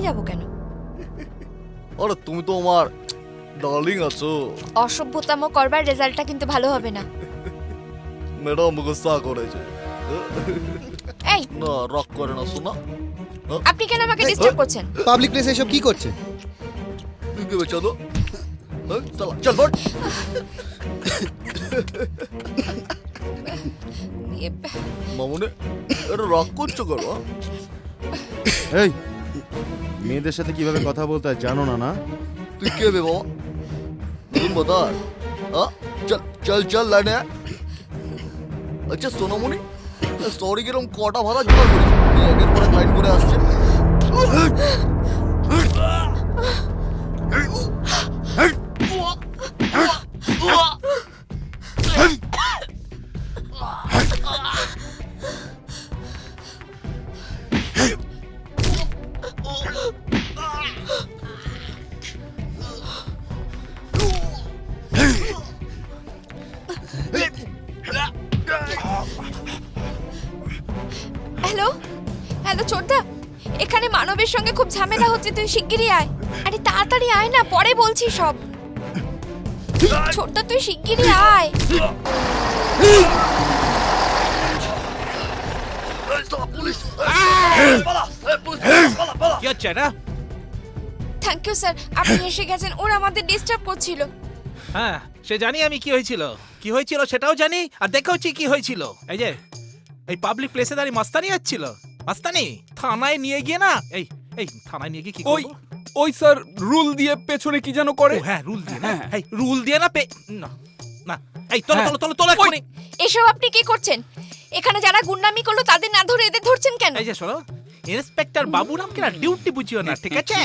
যাব কেন? আরে তুমি তো আমার ডার্লিং আছো। অসভ্যতাম করবার রেজাল্টটা কিন্তু ভালো হবে না। ম্যাডাম গুসা করেছে। এই না রক করে না শোনা। আপনি কেন আমাকে ডিস্টার্ব করছেন? পাবলিক প্লেসে এসব কি করছে? তুই কে চলো চল চল বট। মামুনে এটা রক করছো কেন? এই মেয়েদের সাথে কিভাবে কথা বলতে হয় জানো না? না তুই কে বে বাবা? তুই বতা। চল চল চল লাইনে। আচ্ছা সোনামণি, সরি কিরম কটা ভাড়া জোগাড় করিস? একের পর এক লাইন করে আসছে। হ্যালো হ্যালো ছোটদা, এখানে মানবের সঙ্গে খুব ঝামেলা হচ্ছে, তুই শিগগিরই আয়। আরে তাড়াতাড়ি আয় না, পরে বলছি সব। ছোটদা তুই শিগগিরই আয়। কি হচ্ছে এটা? থ্যাংক ইউ স্যার, আপনি এসে গেছেন। ওরা আমাদের ডিস্টার্ব করছিল। হ্যাঁ সে জানি আমি কি হয়েছিল সেটাও জানি, আর দেখেওছি কি হয়েছিল। এই যে এই পাবলিক প্লেসে দাঁড়িয়ে মাস্তানি যাচ্ছিল, মাস্তানি থানায় নিয়ে গিয়ে না, এই থানায় নিয়ে গিয়ে কি করব? ওই স্যার রুল দিয়ে পেছনে কি যেন করে। ও হ্যাঁ রুল দিয়ে না, এই রুল দিয়ে না না না, এই তোলো এক্ষুনি। এসব আপনি কি করছেন? এখানে যারা গুন্ডামি করলো তাদের না ধরে এদের ধরছেন কেন? এই যে শোনো, ইন্সপেক্টর বাবুরামকে না ডিউটি বুঝিও না, ঠিক আছে?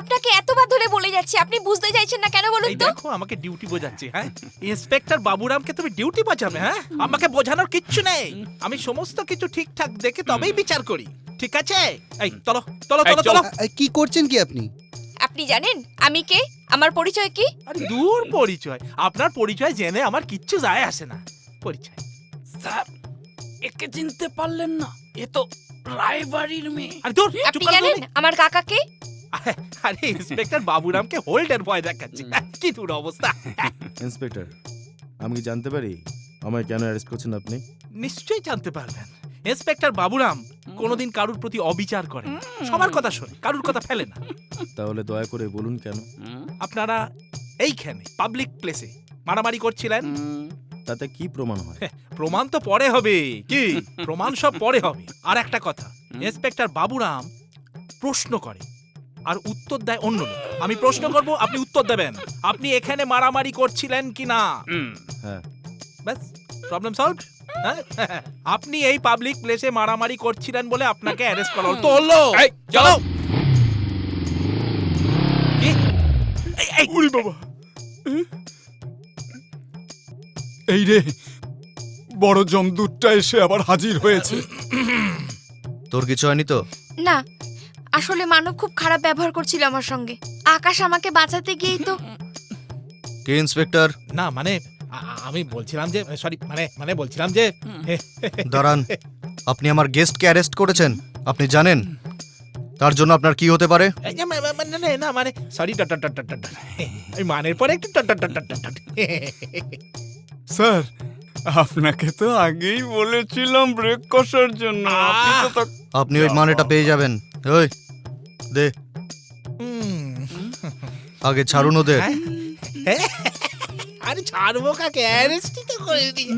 আপনাকে এতবার ধরে বলে যাচ্ছি, আপনি বুঝতে চাইছেন না কেন বলুন এই তো? দেখো আমাকে ডিউটি বোঝাচ্ছে। হ্যাঁ ইন্সপেক্টর বাবুরামকে তুমি ডিউটি বোঝাবে? হ্যাঁ আমাকে বোঝানোর কিচ্ছু নেই, আমি সমস্ত কিছু ঠিকঠাক দেখে তবেই বিচার করি, ঠিক আছে? এই চলো কি করছেন কি আপনি? আপনি জানেন আমি কে, আমার পরিচয় কি? আরে দূর পরিচয়, আপনার পরিচয় জেনে আমার কিচ্ছু যায় আসে না। পরিচয় স্যার একে চিনতে পারলেন না? এ তো রায়বাড়ির মেয়ে। আরে দূর, চুপ আপনি করো জানেন তুমি। আমার কাকা কে? আরে ইন্সপেক্টর বাবুরামকে হোল্ডের ভয় দেখাচ্ছে, কি দূর অবস্থা। ইন্সপেক্টর, আমি কি জানতে পারি আমায় কেন অ্যারেস্ট করছেন আপনি? নিশ্চয়ই জানতে পারবেন। ইন্সপেক্টর বাবুরাম কোনোদিন কারুর প্রতি অবিচার করে না, সবার কথা শোনে, কারুর কথা ফেলে না। তাহলে দয়া করে বলুন কেন? আপনারা এইখানে পাবলিক প্লেসে মারামারি করছিলেন, তাতে কি প্রমাণ হয়? প্রমাণ তো পরে হবে। কি প্রমাণ? সব পরে হবে। আর একটা কথা, ইন্সপেক্টর বাবুরাম প্রশ্ন করে আর উত্তর দেয় অন্য লোক। আমি প্রশ্ন করব, আপনি উত্তর দেবেন, আপনি এখানে মারামারি করছিলেন কি না। হ্যাঁ। ব্যাস, প্রবলেম সলভড। হ্যাঁ আপনি এই পাবলিক প্লেসে মারামারি করছিলেন বলে আপনাকে অ্যারেস্ট করা হলো। তো হলো, এই, চলো। কি? এই উড়ি বাবা, এই রে বড় জমদূতটা এসে আবার হাজির হয়েছে। তোর কিছু হয়নি তো? না, আসলে মানব খুব খারাপ ব্যবহার করছিল আমার সঙ্গে। আকাশ আমাকে বাঁচাতে গিয়েই তো। কে ইন্সপেক্টর? না মানে আমি বলছিলাম যে সরি মানে বলছিলাম যে দাঁড়ান, আপনি আমার গেস্টকে অ্যারেস্ট করেছেন, আপনি জানেন তার জন্য আপনার কি হতে পারে? এই যে না মানে সরি এই মানের পরে একটু স্যার আপনাকে তো আগেই বলেছিলাম ব্রেক কষার জন্য। আপনি তো আপনি ওই মানেটা পেয়ে যাবেন। ওই দে, আগে ছাড়ুন ওদের। আরে ছাড়বো কাকে, অ্যারেস্টই তো করে দিই।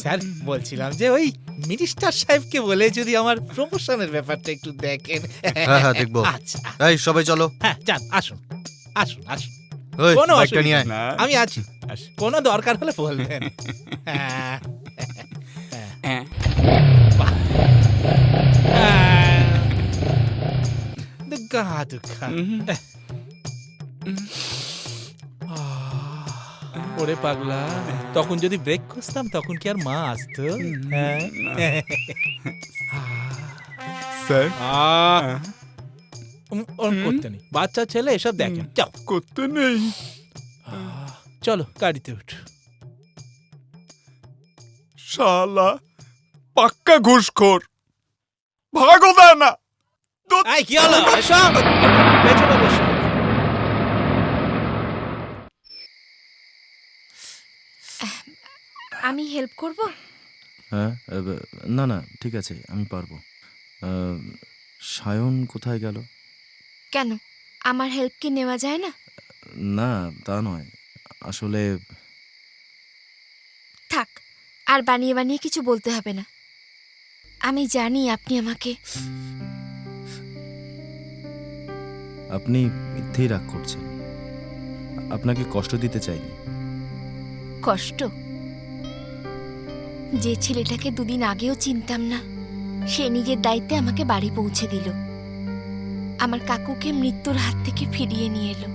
স্যার বলছিলাম যে ওই মিনিস্টার সাহেবকে বলে যদি আমার প্রমোশনের ব্যাপারটা একটু দেখেন। হ্যাঁ হ্যাঁ দেখবো। আচ্ছা এই সবাই চলো। হ্যাঁ যান, আসুন আসুন আসুন, ওই কোনো বাইকটা নিয়ে আয়। অসুবিধা নেই, আমি আছি, কোনো দরকার হলে বলবেন। হ্যাঁ বাহ। দুগ্গা দুগ্গা। ওরে পাগলা, তখন যদি ব্রেক খুঁজতাম তখন কি আর মা আসতো? হ্যাঁ স্যার ওরম করতে নেই, বাচ্চা ছেলে এসব দেখেন। যাও, করতে নেই। চলো গাড়িতে উঠ। শালা পাক্কা ঘুষখোর, ভাগও দেয় না, এই কি হলো এসো পেছনে বসো। আমি হেল্প করব? হ্যাঁ না না ঠিক আছে, আমি পারবো। সায়ন কোথায় গেল? কেন, আমার হেল্প কি নেওয়া যায় না? না তা নয়, আসলে থাক, আর বানিয়ে বানিয়ে কিছু বলতে হবে না। আমি জানি আপনি আমাকে আপনি মিথ্যেই রাগ করছেন। আপনাকে কষ্ট দিতে চাইনি। কষ্ট? যে ছেলেটাকে দুদিন আগেও চিনতাম না, সে নিজের দায়িত্বে আমাকে বাড়ি পৌঁছে দিল, আমার কাকুকে মৃত্যুর হাত থেকে ফিরিয়ে নিয়ে এলো,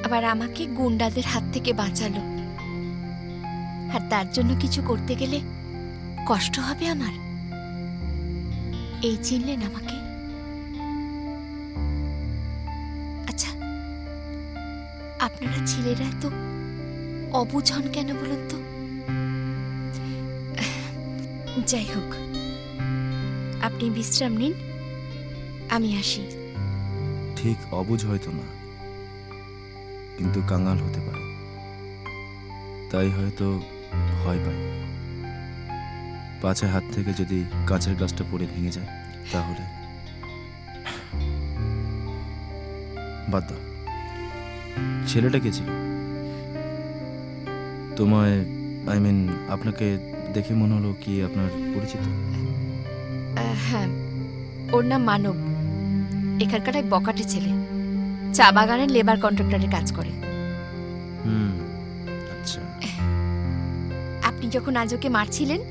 আবার আমাকে গুন্ডাদের হাত থেকে বাঁচালো। আর তার জন্য কিছু করতে গেলে কষ্ট হবে আমার? এই চিনলেন আমাকে? আচ্ছা, আপনারা ছেলেরা তো অবুঝ হন কেন বলুন তো? যাই হোক, আপনি বিশ্রাম নিন, আমি আসি। ঠিক অবুঝ হয়তো না, কিন্তু কাঙাল হতে পারে, তাই হয়তো ভয় পায়। পাছে হাত থেকে যদি কাঁচের গ্লাসটা পড়ে ভেঙে যায় তাহলে বাদ দাও। ছেলেটা কে ছিল? তোমায় আপনাকে দেখে মনে হলো কি আপনার পরিচিত? হ্যাঁ, ওর নাম মানব। এখানকার এক বকাটে ছেলে, চা বাগানের লেবার কন্ট্রাক্টরের কাজ করে। আচ্ছা। আপনি যখন আজ ওকে মারছিলেন,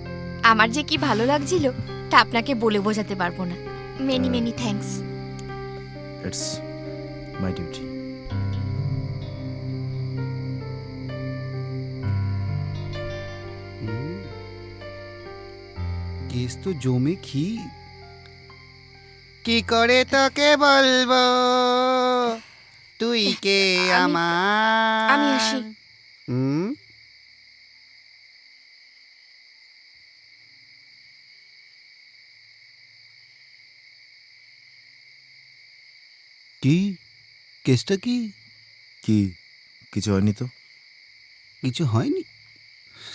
আমার যে কি ভালো লাগছিল তা আপনাকে বলে বোঝাতে পারবো না। Many many thanks. It's my duty. Case তো জমে ক্ষীর। কি করে তোকে বলবো তুই কে আমার? আমি আসি। হুম? কি কেসটা কি? কি কিছু হয়নি তো? কিছু হয়নি?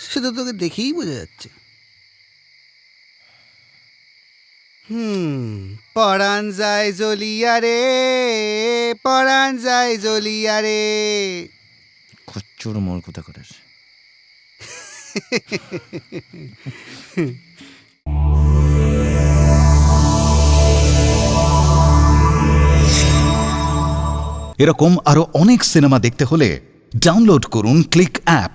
সেটা তোকে দেখেই বোঝা যাচ্ছে। পরাণ যায় জ্বলিয়া রে, পরাণ যায় জ্বলিয়া রে। খচ্চর মল কোথা করে। এরকম আরো অনেক সিনেমা দেখতে হলে ডাউনলোড করুন ক্লিক অ্যাপ।